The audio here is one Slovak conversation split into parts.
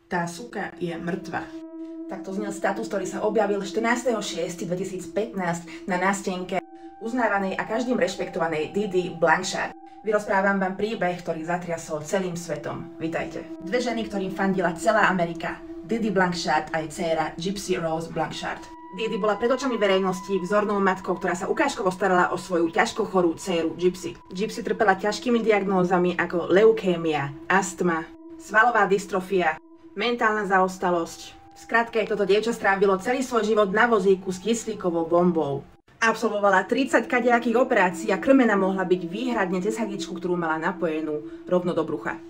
Tá suka je mŕtva. Takto znel status, ktorý sa objavil 14.6.2015 na nástenke uznávanej a každým rešpektovanej Didi Blanchard. Vyrozprávam vám príbeh, ktorý zatriasol celým svetom. Vitajte. Dve ženy, ktorým fandila celá Amerika. Didi Blanchard a jej dcéra Gypsy Rose Blanchard. Didi bola pred očami verejnosti vzornou matkou, ktorá sa ukážkovo starala o svoju ťažko chorú dcéru Gypsy. Gypsy trpela ťažkými diagnózami ako leukémia, astma, svalová dystrofia, mentálna zaostalosť. V skratke, toto dievča strávilo celý svoj život na vozíku s kyslíkovou bombou. Absolvovala 30 kadejakých operácií a krmena mohla byť výhradne cez hadičku, ktorú mala napojenú rovno do brucha.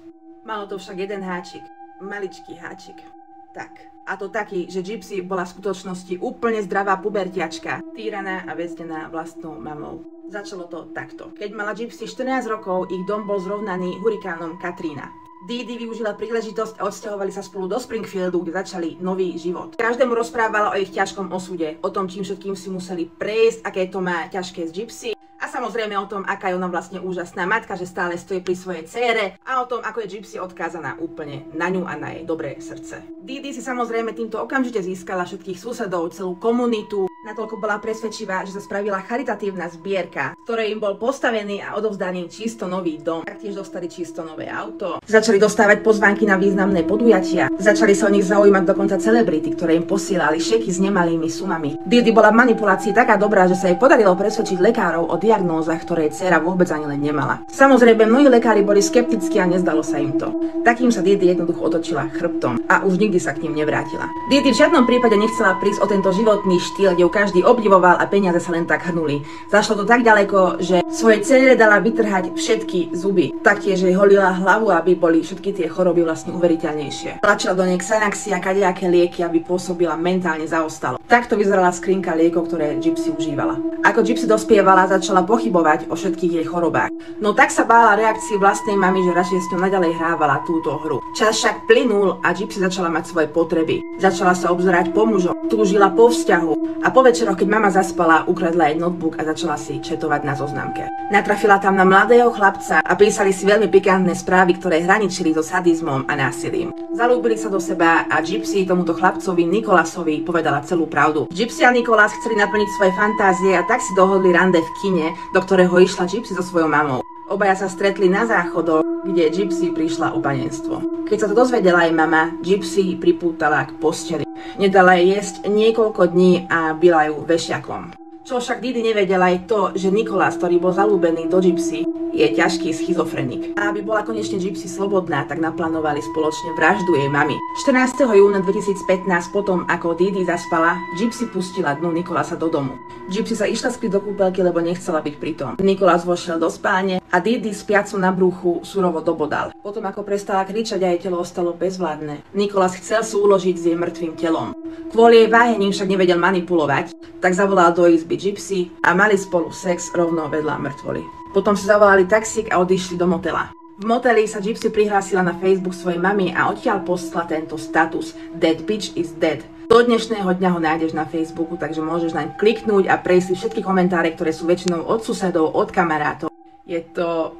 Malo to však jeden háčik, maličký háčik. Tak, a to taký, že Gypsy bola v skutočnosti úplne zdravá pubertiačka, týraná a väznená vlastnou mamou. Začalo to takto. Keď mala Gypsy 14 rokov, ich dom bol zrovnaný hurikánom Katrina. Didi využila príležitosť a odsťahovali sa spolu do Springfieldu, kde začali nový život. Každému rozprávala o ich ťažkom osude, o tom, čím všetkým si museli prejsť, aké to má ťažké s Gypsy. A samozrejme o tom, aká je ona vlastne úžasná matka, že stále stojí pri svojej dcére a o tom, ako je Gypsy odkázaná úplne na ňu a na jej dobré srdce. Didi si samozrejme týmto okamžite získala všetkých susedov, celú komunitu. Natoľko bola presvedčivá, že sa spravila charitatívna zbierka, v ktorej im bol postavený a odovzdaný čisto nový dom. Taktiež dostali čisto nové auto. Začali dostávať pozvánky na významné podujatia. Začali sa o nich zaujímať dokonca celebrity, ktoré im posielali šeky s nemalými sumami. Didi bola v manipulácii taká dobrá, že sa jej podarilo presvedčiť lekárov o diagnózach, ktoré dcéra vôbec ani len nemala. Samozrejme, mnohí lekári boli skeptickí a nezdalo sa im to. Takým sa Didi jednoducho otočila chrbtom a už nikdy sa k ním nevrátila. Didi v žiadnom prípade nechcela prísť o tento životný štýl, kde každý obdivoval a peniaze sa len tak hrnuli. Zašlo to tak ďaleko, že svojej dcére dala vytrhať všetky zuby. Taktiež jej holila hlavu, aby boli všetky tie choroby vlastne uveriteľnejšie. Tlačila do nej Xanaxy a kadejaké lieky, aby pôsobila mentálne zaostalo. Takto vyzerala skrinka liekov, ktoré Gypsy užívala. Ako Gypsy dospievala, začala pochybovať o všetkých jej chorobách. No tak sa bála reakcií vlastnej mamy, že radšej s ňou naďalej hrávala túto hru. Čas však plynul a Gypsy začala mať svoje potreby. Začala sa obzerať po mužoch, túžila po vzťahu a po večeroch, keď mama zaspala, ukradla jej notebook a začala si četovať na zoznamke. Natrafila tam na mladého chlapca a písali si veľmi pikantné správy, ktoré hraničili so sadizmom a násilím. Zalúbili sa do seba a Gypsy tomuto chlapcovi Nicolasovi povedala celú pravdu. Gypsy a Nicolas chceli naplniť svoje fantázie a tak si dohodli rande v kine, do ktorého išla Gypsy so svojou mamou. Obaja sa stretli na záchodoch, kde Gypsy prišla o panenstvo. Keď sa to dozvedela aj mama, Gypsy pripútala k posteli. Nedala jej jesť niekoľko dní a bila ju vešiakom. Čo však Didi nevedela je to, že Nicolas, ktorý bol zalúbený do Gypsy, je ťažký schizofrenik. A aby bola konečne Gypsy slobodná, tak naplánovali spoločne vraždu jej mamy. 14. júna 2015, potom ako Didi zaspala, Gypsy pustila dnu Nicolasa do domu. Gypsy sa išla skryť do kúpeľky, lebo nechcela byť pritom. Nicolas vošiel do spálne a Didi spiacu na bruchu surovo dobodal. Potom ako prestala kričať a jej telo ostalo bezvládne, Nicolas chcel súložiť s jej mŕtvým telom. Kvôli jej váhe ním však nevedel manipulovať, tak zavolal do izby Gypsy a mali spolu sex rovno vedľa mŕtvoly. Potom si zavolali taxík a odišli do motela. V moteli sa Gypsy prihlásila na Facebook svojej mamy a odtiaľ poslala tento status That bitch is dead. Do dnešného dňa ho nájdeš na Facebooku, takže môžeš naň kliknúť a prejsť si všetky komentáre, ktoré sú väčšinou od susedov, od kamarátov. Je to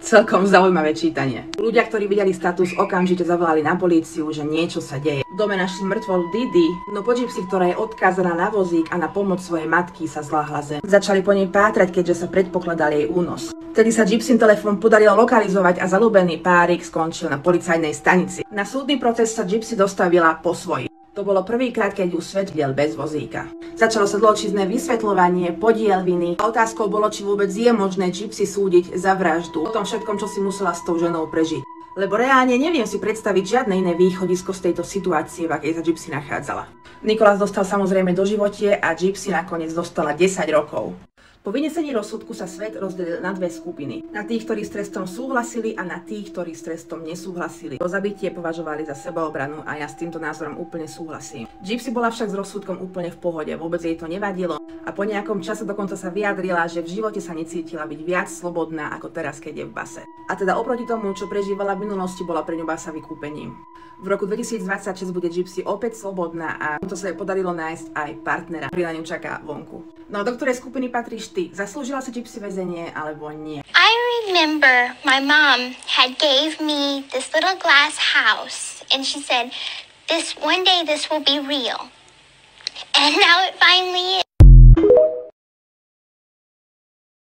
celkom zaujímavé čítanie. Ľudia, ktorí videli status, okamžite zavolali na políciu, že niečo sa deje. V dome našli mŕtvolu Didi, no po Gypsy, ktorá je odkázaná na vozík a na pomoc svojej matky, sa zláhla zem. Začali po nej pátrať, keďže sa predpokladal jej únos. Vtedy sa Gypsyn telefón podarilo lokalizovať a zalúbený párik skončil na policajnej stanici. Na súdny proces sa Gypsy dostavila po svoji. To bolo prvýkrát, keď ju svet videl bez vozíka. Začalo sa dlhočízne vysvetľovanie, podiel viny. Otázkou bolo, či vôbec je možné Gypsy súdiť za vraždu. O tom všetkom, čo si musela s tou ženou prežiť. Lebo reálne neviem si predstaviť žiadne iné východisko z tejto situácie, v akej sa Gypsy nachádzala. Nicolas dostal samozrejme doživotie a Gypsy nakoniec dostala 10 rokov. Po vynesení rozsudku sa svet rozdelil na dve skupiny. Na tých, ktorí s trestom súhlasili a na tých, ktorí s trestom nesúhlasili. To zabitie považovali za sebaobranu a ja s týmto názorom úplne súhlasím. Gypsy bola však s rozsudkom úplne v pohode, vôbec jej to nevadilo a po nejakom čase dokonca sa vyjadrila, že v živote sa necítila byť viac slobodná ako teraz, keď je v base. A teda oproti tomu, čo prežívala v minulosti, bola pre ňu basa vykúpením. V roku 2026 bude Gypsy opäť slobodná a to sa jej podarilo nájsť aj partnera, ktorý na ňu čaká vonku. No a do ktorej skupiny patríš myslíš ty? Zaslúžila si gypsy väzenie alebo nie? I remember my mom had gave me this little glass house and she said, one day this will be real. And now it finally is.